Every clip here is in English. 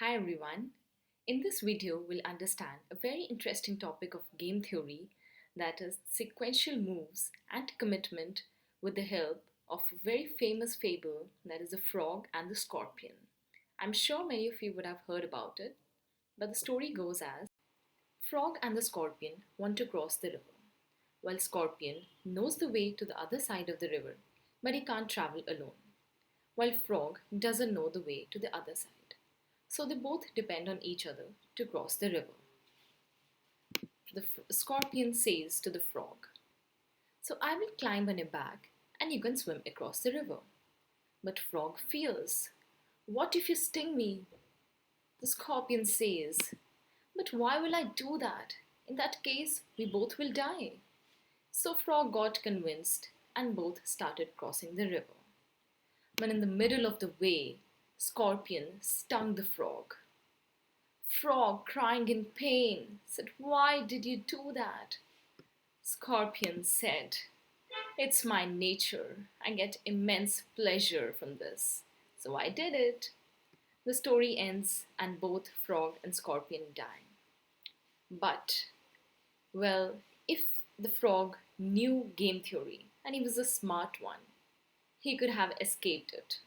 Hi everyone. In this video, we'll understand a very interesting topic of game theory, that is sequential moves and commitment with the help of a very famous fable, that is the frog and the scorpion. I'm sure many of you would have heard about it, but the story goes as Frog and the scorpion want to cross the river, while Scorpion knows the way to the other side of the river, but he can't travel alone, while Frog doesn't know the way to the other side. So they both depend on each other to cross the river. The scorpion says to the frog, "So I will climb on your back and you can swim across the river." But frog fears. "What if you sting me?" The scorpion says, "But why will I do that? In that case, we both will die." So frog got convinced and both started crossing the river. But in the middle of the way, Scorpion stung the frog. Frog, crying in pain, said, "Why did you do that?" Scorpion said, "It's my nature. I get immense pleasure from this. So I did it." The story ends and both frog and scorpion die. But, well, if the frog knew game theory and he was a smart one, he could have escaped it.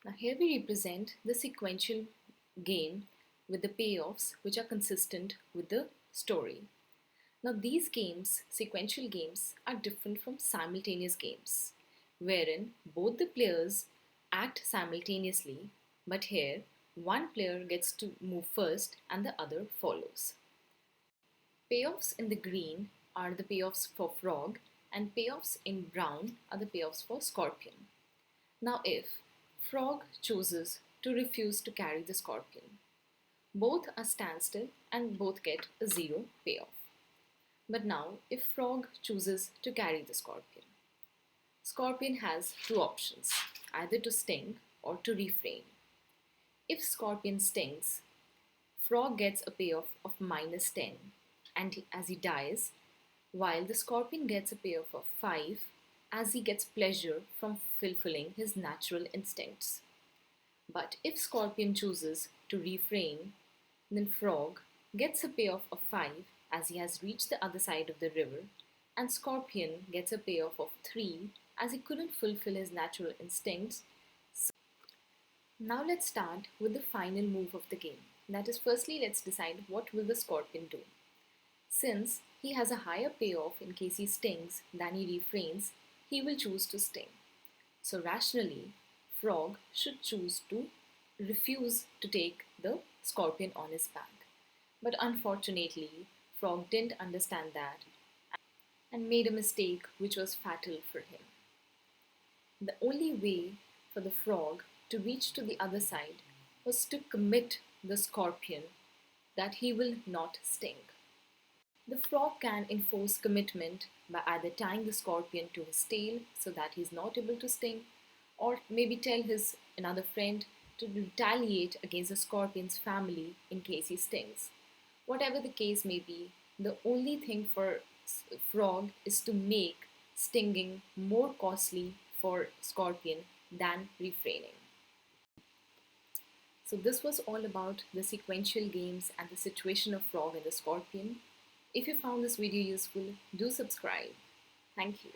Now here we represent the sequential game with the payoffs which are consistent with the story. Now these games, sequential games, are different from simultaneous games, wherein both the players act simultaneously, but here one player gets to move first and the other follows. Payoffs in the green are the payoffs for frog and payoffs in brown are the payoffs for scorpion. Now if frog chooses to refuse to carry the scorpion, both are standstill and both get a zero payoff. But now if frog chooses to carry the scorpion, scorpion has two options, either to sting or to refrain. If scorpion stings, frog gets a payoff of -10 and as he dies, while the scorpion gets a payoff of 5 as he gets pleasure from fulfilling his natural instincts. But if scorpion chooses to refrain, then frog gets a payoff of 5 as he has reached the other side of the river, and scorpion gets a payoff of 3 as he couldn't fulfill his natural instincts. Now let's start with the final move of the game. That is, firstly let's decide what will the scorpion do. Since he has a higher payoff in case he stings than he refrains, he will choose to sting. So rationally, frog should choose to refuse to take the scorpion on his back. But unfortunately, frog didn't understand that and made a mistake which was fatal for him. The only way for the frog to reach to the other side was to commit the scorpion that he will not sting. The frog can enforce commitment by either tying the scorpion to his tail so that he is not able to sting, or maybe tell his another friend to retaliate against the scorpion's family in case he stings. Whatever the case may be, the only thing for frog is to make stinging more costly for scorpion than refraining. So this was all about the sequential games and the situation of frog and the scorpion. If you found this video useful, do subscribe. Thank you.